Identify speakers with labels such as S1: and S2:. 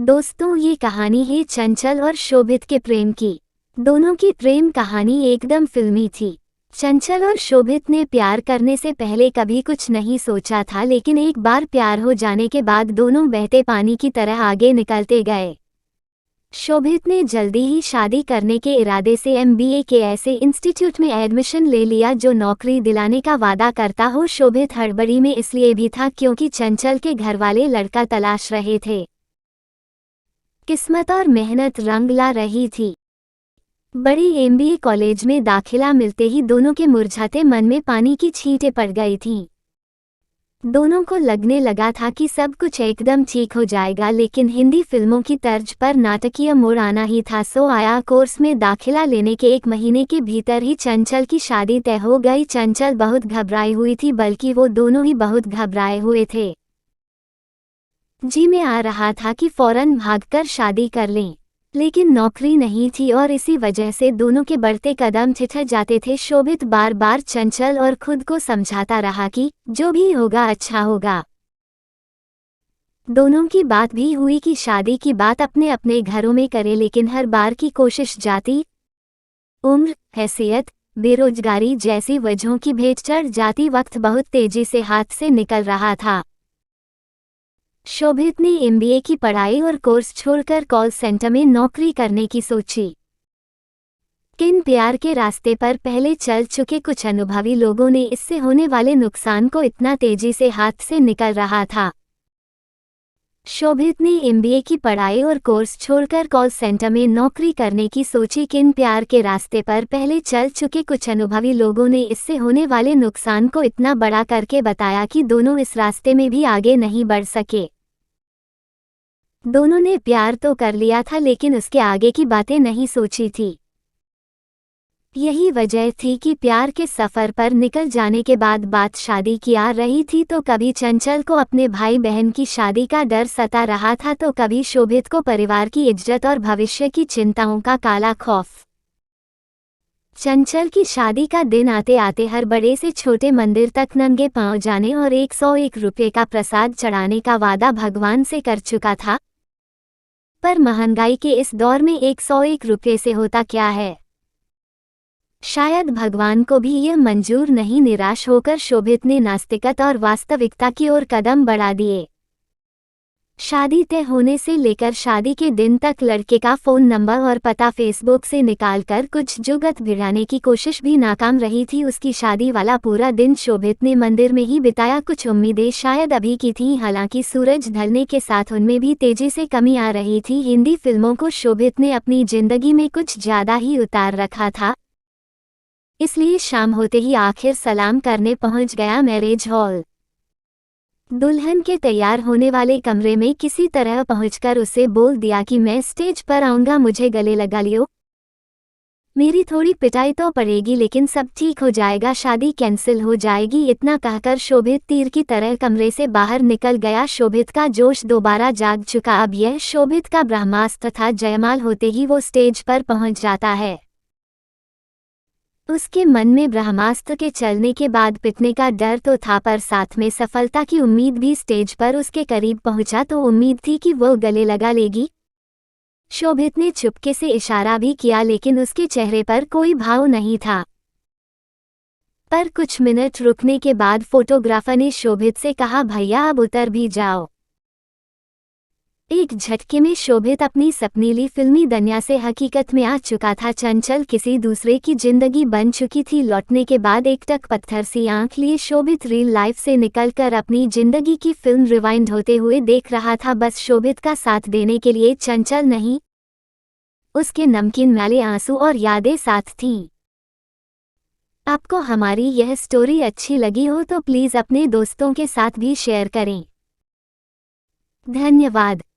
S1: दोस्तों, ये कहानी है चंचल और शोभित के प्रेम की। दोनों की प्रेम कहानी एकदम फिल्मी थी। चंचल और शोभित ने प्यार करने से पहले कभी कुछ नहीं सोचा था, लेकिन एक बार प्यार हो जाने के बाद दोनों बहते पानी की तरह आगे निकलते गए। शोभित ने जल्दी ही शादी करने के इरादे से MBA के ऐसे इंस्टीट्यूट में एडमिशन ले लिया जो नौकरी दिलाने का वादा करता हो। शोभित हड़बड़ी में इसलिए भी था क्योंकि चंचल के घरवाले लड़का तलाश रहे थे। किस्मत और मेहनत रंग ला रही थी। बड़ी MBA कॉलेज में दाखिला मिलते ही दोनों के मुरझाते मन में पानी की छींटें पड़ गई थीं। दोनों को लगने लगा था कि सब कुछ एकदम ठीक हो जाएगा, लेकिन हिंदी फिल्मों की तर्ज पर नाटकीय मोड़ आना ही था। सो आया। कोर्स में दाखिला लेने के 1 महीने के भीतर ही चंचल की शादी तय हो गई। चंचल बहुत घबराई हुई थी, बल्कि वो दोनों ही बहुत घबराए हुए थे। जी में आ रहा था कि फौरन भागकर शादी कर लें, लेकिन नौकरी नहीं थी और इसी वजह से दोनों के बढ़ते कदम ठिठुर जाते थे। शोभित बार बार चंचल और खुद को समझाता रहा कि जो भी होगा अच्छा होगा। दोनों की बात भी हुई कि शादी की बात अपने अपने घरों में करे, लेकिन हर बार की कोशिश जाती उम्र, हैसियत, बेरोजगारी जैसी वजहों की भेंट चढ़ जाती। वक्त बहुत तेजी से हाथ से निकल रहा था। शोभित ने MBA की पढ़ाई और कोर्स छोड़कर कॉल सेंटर में नौकरी करने की सोची। किन प्यार के रास्ते पर पहले चल चुके कुछ अनुभवी लोगों ने इससे होने वाले नुकसान को इतना तेजी से हाथ से निकल रहा था। शोभित ने MBA की पढ़ाई और कोर्स छोड़कर कॉल सेंटर में नौकरी करने की सोची। किन प्यार के रास्ते पर पहले चल चुके कुछ अनुभवी लोगों ने इससे होने वाले नुकसान को इतना बड़ा करके बताया कि दोनों इस रास्ते में भी आगे नहीं बढ़ सके। दोनों ने प्यार तो कर लिया था, लेकिन उसके आगे की बातें नहीं सोची थी। यही वजह थी कि प्यार के सफ़र पर निकल जाने के बाद बात शादी की आ रही थी, तो कभी चंचल को अपने भाई बहन की शादी का डर सता रहा था, तो कभी शोभित को परिवार की इज्जत और भविष्य की चिंताओं का काला खौफ। चंचल की शादी का दिन आते आते हर बड़े से छोटे मंदिर तक नंगे पांव जाने और 101 रुपये का प्रसाद चढ़ाने का वादा भगवान से कर चुका था। पर महंगाई के इस दौर में 101 रुपये से होता क्या है? शायद भगवान को भी यह मंजूर नहीं। निराश होकर शोभित ने नास्तिकता और वास्तविकता की ओर कदम बढ़ा दिए। शादी तय होने से लेकर शादी के दिन तक लड़के का फ़ोन नंबर और पता फेसबुक से निकालकर कुछ जुगत भिड़ाने की कोशिश भी नाकाम रही थी। उसकी शादी वाला पूरा दिन शोभित ने मंदिर में ही बिताया। कुछ उम्मीदें शायद अभी की थीं, हालांकि सूरज ढलने के साथ उनमें भी तेजी से कमी आ रही थी। हिंदी फिल्मों को शोभित ने अपनी जिंदगी में कुछ ज्यादा ही उतार रखा था, इसलिए शाम होते ही आखिर सलाम करने पहुंच गया मैरिज हॉल। दुल्हन के तैयार होने वाले कमरे में किसी तरह पहुंचकर उसे बोल दिया कि मैं स्टेज पर आऊंगा, मुझे गले लगा लियो। मेरी थोड़ी पिटाई तो पड़ेगी, लेकिन सब ठीक हो जाएगा, शादी कैंसिल हो जाएगी। इतना कहकर शोभित तीर की तरह कमरे से बाहर निकल गया। शोभित का जोश दोबारा जाग चुका। अब यह शोभित का ब्रह्मास्त्र था। जयमाल होते ही वो स्टेज पर पहुंच जाता है। उसके मन में ब्रह्मास्त्र के चलने के बाद पिटने का डर तो था, पर साथ में सफलता की उम्मीद भी। स्टेज पर उसके करीब पहुंचा तो उम्मीद थी कि वो गले लगा लेगी। शोभित ने चुपके से इशारा भी किया, लेकिन उसके चेहरे पर कोई भाव नहीं था। पर कुछ मिनट रुकने के बाद फोटोग्राफर ने शोभित से कहा, भैया अब उतर भी जाओ। एक झटके में शोभित अपनी सपनीली फिल्मी दुनिया से हकीकत में आ चुका था। चंचल किसी दूसरे की जिंदगी बन चुकी थी। लौटने के बाद एकटक पत्थर सी आंख लिए शोभित रियल लाइफ से निकलकर अपनी जिंदगी की फिल्म रिवाइंड होते हुए देख रहा था। बस शोभित का साथ देने के लिए चंचल नहीं, उसके नमकीन मैले आंसू और यादें साथ थीं। आपको हमारी यह स्टोरी अच्छी लगी हो तो प्लीज़ अपने दोस्तों के साथ भी शेयर करें। धन्यवाद।